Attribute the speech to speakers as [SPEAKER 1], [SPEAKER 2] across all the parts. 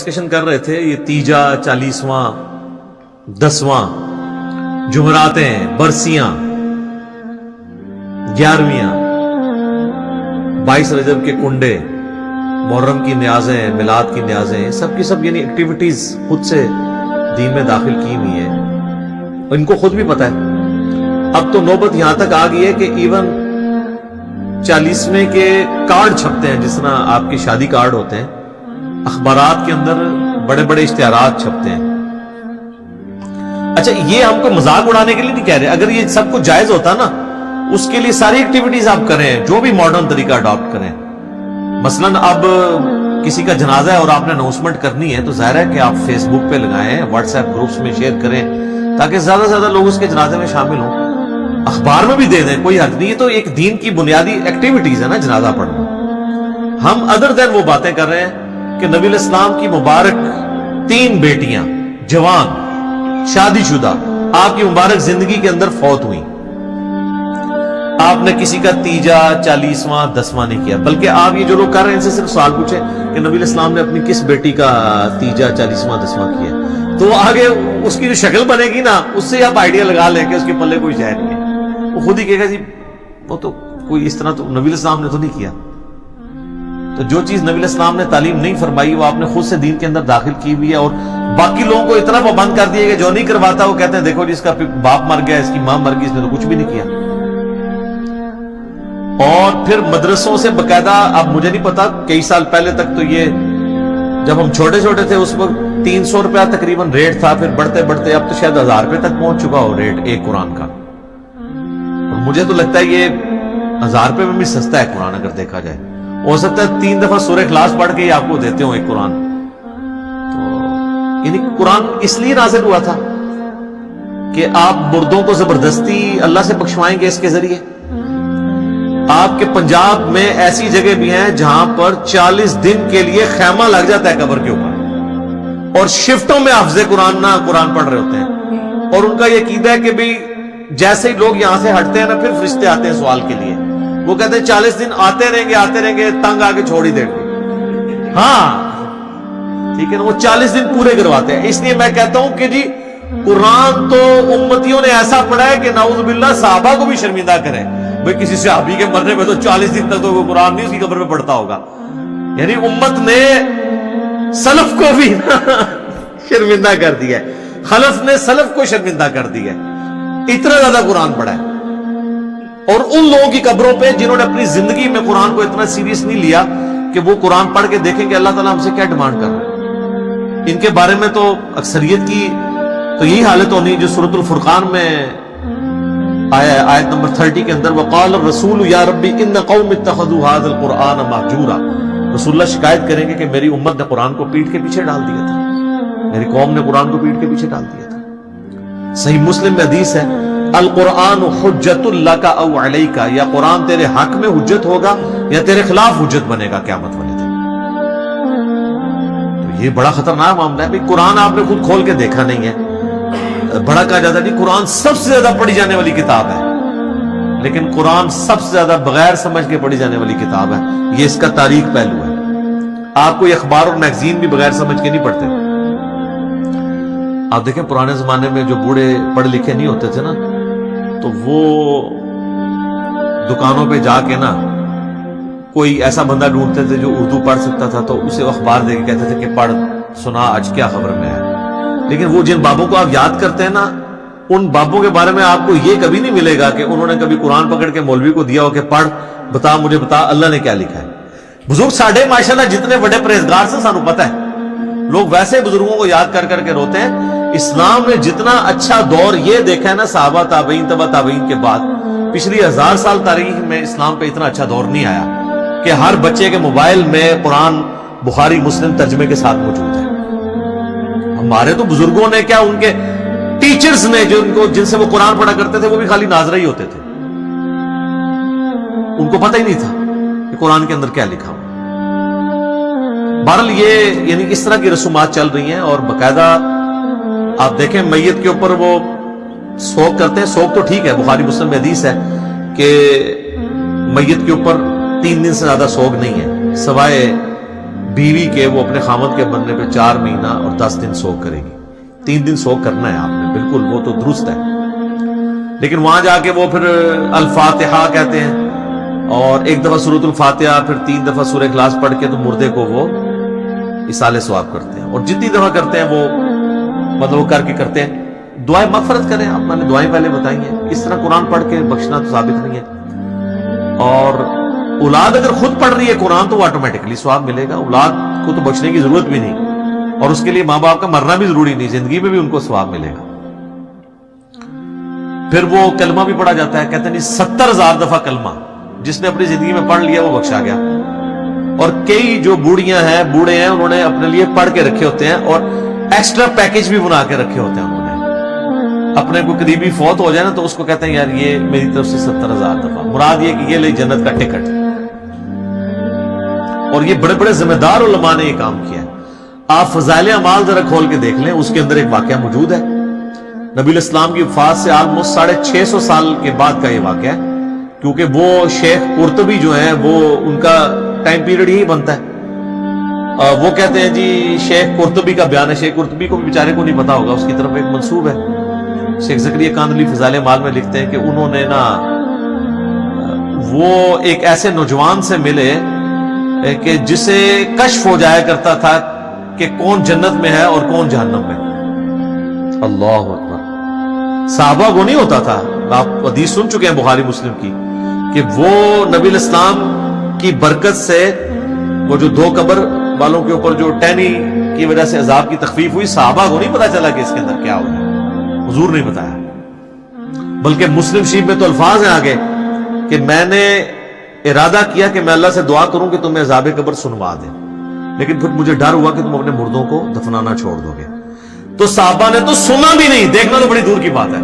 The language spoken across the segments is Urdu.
[SPEAKER 1] ڈسکشن کر رہے تھے یہ تیجا 40واں 10واں جمعراتیں برسیاں 11ویں 22 رجب کے کنڈے محرم کی نیازیں میلاد کی نیازیں سب کی سب یعنی ایکٹیویٹیز خود سے دین میں داخل کی ہوئی ہیں ان کو خود بھی پتا ہے۔ اب تو نوبت یہاں تک آ گئی ہے کہ ایون 40ویں کے کارڈ چھپتے ہیں، جس طرح آپ کے شادی کارڈ ہوتے ہیں، اخبارات کے اندر بڑے بڑے اشتہارات چھپتے ہیں۔ اچھا یہ ہم کو مذاق اڑانے کے لیے نہیں کہہ رہے، اگر یہ سب کچھ جائز ہوتا نا اس کے لیے ساری ایکٹیویٹیز آپ کریں، جو بھی ماڈرن طریقہ اڈاپٹ کریں۔ مثلا اب کسی کا جنازہ ہے اور آپ نے اناؤنسمنٹ کرنی ہے تو ظاہر ہے کہ آپ فیس بک پہ لگائیں، واٹس ایپ گروپس میں شیئر کریں تاکہ زیادہ سے زیادہ لوگ اس کے جنازے میں شامل ہوں، اخبار میں بھی دے دیں، کوئی حرج نہیں۔ یہ تو ایک دین کی بنیادی ایکٹیویٹیز ہے نا جنازہ پڑھنا۔ ہم ادر دین وہ باتیں کر رہے ہیں کہ نبی علیہ السلام کی مبارک 3 بیٹیاں جوان شادی شدہ آپ کی مبارک زندگی کے اندر فوت ہوئی، آپ نے کسی کا تیجا 40واں 10واں نہیں کیا، بلکہ آپ یہ جو لوگ کر رہے ہیں ان سے صرف سوال پوچھیں کہ نبی علیہ السلام نے اپنی کس بیٹی کا تیجا 40واں 10واں کیا، تو آگے اس کی جو شکل بنے گی نا اس سے آپ آئیڈیا لگا لیں کہ اس کے پلے کوئی شے نہیں ہے، وہ خود ہی کہے گا جی وہ تو کوئی اس طرح تو نبی علیہ السلام نے تو نہیں کیا۔ تو جو چیز نبی علیہ السلام نے تعلیم نہیں فرمائی وہ آپ نے خود سے دین کے اندر داخل کی ہوئی ہے، اور باقی لوگوں کو اتنا پابند کر دیا کہ جو نہیں کرواتا وہ کہتے ہیں دیکھو جی اس کا باپ مر گیا، اس کی ماں مر گئی، اس نے تو کچھ بھی نہیں کیا۔ اور پھر مدرسوں سے باقاعدہ، اب مجھے نہیں پتا کئی سال پہلے تک تو یہ جب ہم چھوٹے چھوٹے تھے اس وقت 300 روپیہ تقریباً ریٹ تھا، پھر بڑھتے بڑھتے اب تو شاید 1000 روپے تک پہنچ چکا ہو ریٹ ایک قرآن کا، اور مجھے تو لگتا ہے یہ 1000 روپے میں بھی سستا ہے قرآن اگر دیکھا جائے۔ ہو سکتا ہے 3 دفعہ سورہ اخلاص پڑھ کے ہی آپ کو دیتے ہوں ایک قرآن۔ تو یعنی قرآن اس لیے نازل ہوا تھا کہ آپ مردوں کو زبردستی اللہ سے بخشوائیں گے اس کے ذریعے۔ آپ کے پنجاب میں ایسی جگہ بھی ہیں جہاں پر 40 دن کے لیے خیمہ لگ جاتا ہے قبر کے اوپر، اور شفٹوں میں حافظ قرآن پڑھ رہے ہوتے ہیں، اور ان کا یہ عقیدہ ہے کہ بھی جیسے ہی لوگ یہاں سے ہٹتے ہیں نا پھر فرشتے آتے ہیں سوال کے لیے، وہ کہتے ہیں 40 دن آتے رہیں گے تنگ آ کے چھوڑ ہی دیں گے۔ ہاں ٹھیک ہے نا، وہ 40 دن پورے کرواتے ہیں۔ اس لیے میں کہتا ہوں کہ جی قرآن تو امتیوں نے ایسا پڑھا ہے کہ نعوذ باللہ صحابہ کو بھی شرمندہ کرے۔ بھئی کسی صحابی کے مرنے میں تو 40 دن تک تو وہ قرآن نہیں اس کی قبر میں پڑھتا ہوگا، یعنی امت نے سلف کو بھی شرمندہ کر دیا ہے، خلف نے سلف کو شرمندہ کر دیا ہے، اتنا زیادہ قرآن پڑھا ہے۔ اور ان لوگوں کی قبروں پہ جنہوں نے اپنی زندگی میں قرآن کو اتنا سیریس نہیں لیا کہ وہ قرآن پڑھ کے دیکھیں کہ اللہ تعالیٰ ہم سے کیا ڈیمانڈ کر رہا ہے۔ ان کے بارے میں تو اکثریت کی تو یہی حالت ہونی جو سورۃ الفرقان میں آیا ہے آیت نمبر 30 کے اندر، وقال الرسول یا ربی ان قوم اتخذوا هذا القرآن مہجورا۔ رسول اللہ شکایت کریں گے کہ میری امت نے قرآن کو پیٹ کے پیچھے ڈال دیا تھا، میری قوم نے قرآن کو پیٹ کے پیچھے ڈال دیا تھا۔ صحیح مسلم میں حدیث ہے، القرآن حجت لک او علیک، یا قرآن تیرے حق میں حجت ہوگا یا تیرے خلاف حجت بنے گا قیامت والے دن۔ تو یہ بڑا خطرناک معاملہ ہے۔ بھئی قرآن آپ نے خود کھول کے دیکھا نہیں ہے، بڑا کہا جاتا نہیں قرآن سب سے زیادہ پڑھی جانے والی کتاب ہے، لیکن قرآن سب سے زیادہ بغیر سمجھ کے پڑھی جانے والی کتاب ہے، یہ اس کا تاریخ پہلو ہے۔ آپ کوئی اخبار اور میگزین بھی بغیر سمجھ کے نہیں پڑھتے۔ آپ دیکھیں پرانے زمانے میں جو بوڑھے پڑھے لکھے نہیں ہوتے تھے نا تو وہ دکانوں پہ جا کے نا کوئی ایسا بندہ ڈھونڈتے تھے جو اردو پڑھ سکتا تھا تو اسے اخبار دے کے کہتے تھے کہ پڑھ سنا آج کیا خبر میں ہے۔ لیکن وہ جن بابوں کو آپ یاد کرتے ہیں نا ان بابوں کے بارے میں آپ کو یہ کبھی نہیں ملے گا کہ انہوں نے کبھی قرآن پکڑ کے مولوی کو دیا ہو کہ پڑھ بتا مجھے بتا اللہ نے کیا لکھا ہے۔ بزرگ ساڈے ماشاءاللہ جتنے بڑے پرہیزگار سے سانو پتہ ہے، لوگ ویسے بزرگوں کو یاد کر کر کے روتے ہیں۔ اسلام نے جتنا اچھا دور یہ دیکھا ہے نا صحابہ تابعین تبع تابعین کے بعد، پچھلی 1000 سال تاریخ میں اسلام پہ اتنا اچھا دور نہیں آیا کہ ہر بچے کے موبائل میں قرآن بخاری مسلم ترجمے کے ساتھ موجود ہے۔ ہمارے تو بزرگوں نے کیا، ان کے ٹیچرز نے جن سے وہ قرآن پڑھا کرتے تھے وہ بھی خالی ناظرہ ہی ہوتے تھے، ان کو پتہ ہی نہیں تھا کہ قرآن کے اندر کیا لکھا ہوا۔ بہرحال یہ یعنی اس طرح کی رسومات چل رہی ہیں، اور باقاعدہ آپ دیکھیں میت کے اوپر وہ سوگ کرتے ہیں۔ سوگ تو ٹھیک ہے، بخاری مسلم میں حدیث ہے کہ میت کے اوپر 3 دن سے زیادہ سوگ نہیں ہے، سوائے بیوی کے وہ اپنے خامد کے بننے پہ 4 مہینہ اور 10 دن سوگ کرے گی. 3 دن سوگ کرنا ہے آپ نے، بالکل وہ تو درست ہے. لیکن وہاں جا کے وہ پھر الفاتحہ کہتے ہیں اور ایک دفعہ سورۃ الفاتحہ، پھر 3 دفعہ سورہ اخلاص پڑھ کے تو مردے کو وہ اصالہ ثواب کرتے ہیں. اور جتنی دفعہ کرتے ہیں وہ مطلب وہ کر کے کرتے ہیں. دعائیں مغفرت کریں آپ، میں نے دعائیں پہلے بتائی ہیں. اس طرح قرآن پڑھ کے بخشنا تو ثابت نہیں ہے. اور اولاد اگر خود پڑھ رہی ہے قرآن تو وہ آٹومیٹکلی ثواب ملے گا. اولاد کو تو بخشنے کی ضرورت بھی نہیں، اور اس کے لیے ماں باپ کا مرنا بھی ضروری نہیں، زندگی میں بھی ان کو ثواب ملے گا. پھر وہ کلمہ بھی پڑھا جاتا ہے، کہتے ہیں 70,000 دفعہ کلمہ جس نے اپنی زندگی میں پڑھ لیا وہ بخشا گیا. اور کئی جو بوڑھیاں ہیں، بوڑھے ہیں، انہوں نے اپنے لیے پڑھ کے رکھے ہوتے ہیں اور ایکسٹرا پیکج بھی بنا کے رکھے ہوتے ہیں. انہوں نے اپنے کو قریبی فوت ہو جائے نا تو اس کو کہتے ہیں یار یہ میری طرف سے 70,000 دفعہ، مراد یہ کہ یہ لے جنت کا ٹکٹ. اور یہ بڑے بڑے ذمہ دار علماء نے یہ کام کیا ہے. آپ فضائل اعمال ذرا کھول کے دیکھ لیں، اس کے اندر ایک واقعہ موجود ہے. نبی الاسلام کی وفات سے آلموسٹ 650 سال کے بعد کا یہ واقعہ ہے، کیونکہ وہ شیخ قرطبی جو ہیں وہ ان کا ٹائم پیریڈ یہی بنتا ہے. وہ کہتے ہیں جی شیخ قرطبی کا بیان ہے. شیخ قرطبی کو بھی بیچارے کو نہیں پتا ہوگا، اس کی طرف ایک منسوب ہے. شیخ زکریا کاندھلی فضائل اعمال میں لکھتے ہیں کہ انہوں نے نا وہ ایک ایسے نوجوان سے ملے کہ جسے کشف ہو جایا کرتا تھا کہ کون جنت میں ہے اور کون جہنم میں. اللہ اکبر. صحابہ کو نہیں ہوتا تھا. آپ حدیث سن چکے ہیں بخاری مسلم کی کہ وہ نبی الاسلام کی برکت سے وہ جو 2 قبر والوں کے اوپر جو ٹہنی کی وجہ سے عذاب کی تخفیف ہوئی، صحابہ کو نہیں پتا چلا کہ اس کے اندر کیا ہو رہا ہے. حضور نہیں بتایا. بلکہ مسلم شریف میں تو الفاظ ہیں آگے کہ میں نے ارادہ کیا کہ میں اللہ سے دعا کروں کہ تمہیں عذاب قبر سنوا دے، لیکن پھر مجھے ڈر ہوا کہ تم اپنے مردوں کو دفنانا چھوڑ دو گے. تو صحابہ نے تو سنا بھی نہیں، دیکھنا تو بڑی دور کی بات ہے.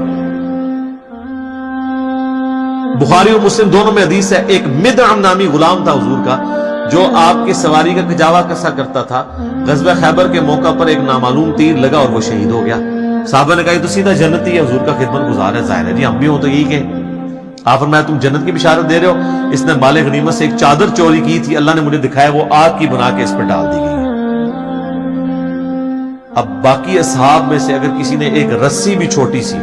[SPEAKER 1] بخاری اور مسلم دونوں میں حدیث ہے. ایک مدعم نامی غلام تھا حضور کا جو آپ کی سواری کا کجاوا کسا کرتا تھا. غزوہ خیبر کے موقع پر ایک نامعلوم تیر لگا اور وہ شہید ہو گیا. صحابہ نے کہا یہ تو سیدھا جنتی ہے، حضور کا خدمت گزار ہے، ظاہر ہے جی ہم بھی ہوں تو یہی کہ آپ فرمایا تم جنت کی بشارت دے رہے ہو. اس نے مال غنیمت سے ایک چادر چوری کی تھی، اللہ نے مجھے دکھایا، وہ آگ کی بنا کے اس پہ ڈال دی گئی ہے. اب باقی اصحاب میں سے اگر کسی نے ایک رسی بھی چھوٹی سی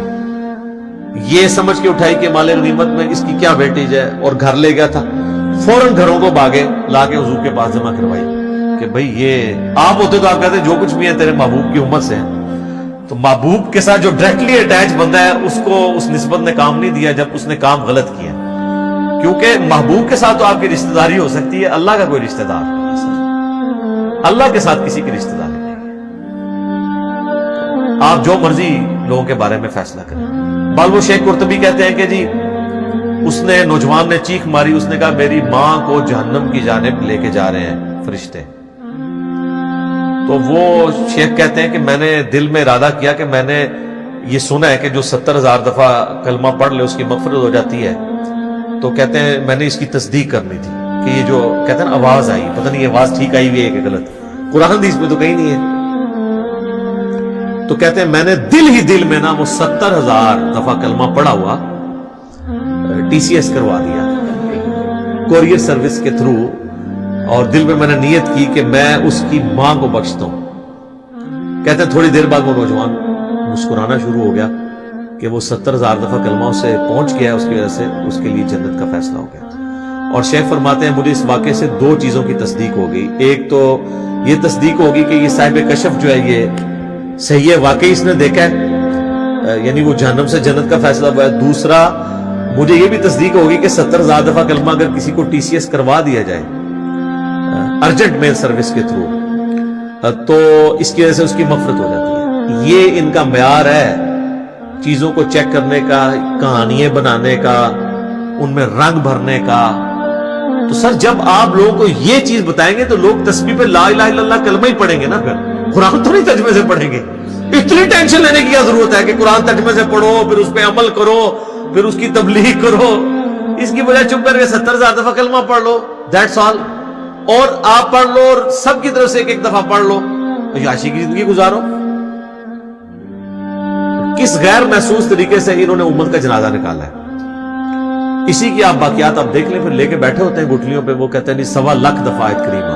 [SPEAKER 1] یہ سمجھ کے اٹھائی کہ مال غنیمت میں اس کی کیا ویٹیج ہے اور گھر لے گیا تھا، فوراً گھروں کو باغے لا کے حضور کے پاس جمع کروائی کہ بھئی یہ آپ ہوتے تو آپ کہتے جو کچھ بھی ہے تیرے محبوب کی امت سے ہے. تو محبوب کے ساتھ جو ڈائریکٹلی اٹیچ بندہ ہے اس کو اس نسبت نے کام نہیں دیا جب اس نے کام غلط کیا، کیونکہ محبوب کے ساتھ تو آپ کی رشتہ داری ہو سکتی ہے، اللہ کا کوئی رشتہ دار نہیں ہے سر. اللہ کے ساتھ کسی کی رشتہ داری نہیں ہے. آپ جو مرضی لوگوں کے بارے میں فیصلہ کریں. بال وہ شیخ قرطبی کہتے ہیں کہ جی اس نے نوجوان نے چیخ ماری، اس نے کہا میری ماں کو جہنم کی جانب لے کے جا رہے ہیں فرشتے. تو وہ شیخ کہتے ہیں کہ میں نے دل میں ارادہ کیا کہ میں نے یہ سنا ہے کہ جو 70,000 دفعہ کلمہ پڑھ لے اس کی مغفرت ہو جاتی ہے. تو کہتے ہیں میں نے اس کی تصدیق کرنی تھی کہ یہ جو کہتے ہیں نا آواز آئی، پتہ نہیں آواز ٹھیک آئی ہوئی ہے کہ غلط، قرآن حدیث میں تو کہیں نہیں ہے. تو کہتے ہیں میں نے دل میں نا وہ 70,000 دفعہ کلمہ پڑھا ہوا TCS کروا دیا کوریئر سروس کے تھرو، اور دل میں نے نیت کی کہ میں اس کی ماں کو بخشتا ہوں. کہتے ہیں تھوڑی دیر بعد وہ نوجوان مسکرانا شروع ہو گیا کہ وہ 70,000 دفعہ کلمہ سے پہنچ گیا، اس کی وجہ سے اس کے لیے جنت کا فیصلہ ہو گیا. اور شیخ فرماتے ہیں مجھے اس واقعے سے 2 چیزوں کی تصدیق ہو گئی. ایک تو یہ تصدیق ہوگی کہ یہ صاحب کشف جو ہے یہ صحیح ہے، واقعی اس نے دیکھا ہے، یعنی وہ جہنم سے جنت کا فیصلہ ہوا ہے. دوسرا مجھے یہ بھی تصدیق ہوگی کہ 70,000 دفعہ کلمہ اگر کسی کو TCS کروا دیا جائے ارجنٹ میل سروس کے تھرو تو اس کی وجہ سے اس کی مغفرت ہو جاتی ہے. یہ ان کا معیار ہے چیزوں کو چیک کرنے کا، کہانیاں بنانے کا، ان میں رنگ بھرنے کا. تو سر جب آپ لوگوں کو یہ چیز بتائیں گے تو لوگ تسبیح پہ لا الہ الا اللہ کلمہ ہی پڑھیں گے نا، پھر قرآن تو نہیں ترجمے سے پڑھیں گے. اتنی ٹینشن لینے کی کیا ضرورت ہے کہ قرآن ترجمے سے پڑھو پھر اس پہ عمل کرو پھر اس کی تبلیغ کرو. اس کی بجائے چپ کر کے 70,000 دفعہ کلمہ پڑھ لو، دیٹس آل. اور آپ پڑھ لو اور سب کی طرف سے ایک دفعہ پڑھ لو، عیاشی کی زندگی گزارو. کس غیر محسوس طریقے سے انہوں نے امت کا جنازہ نکالا ہے. اسی کی آپ باقیات آپ دیکھ لیں، پھر لے کے بیٹھے ہوتے ہیں گٹھلیوں پہ. وہ کہتے ہیں 1.25 لاکھ دفعہ آیت کریمہ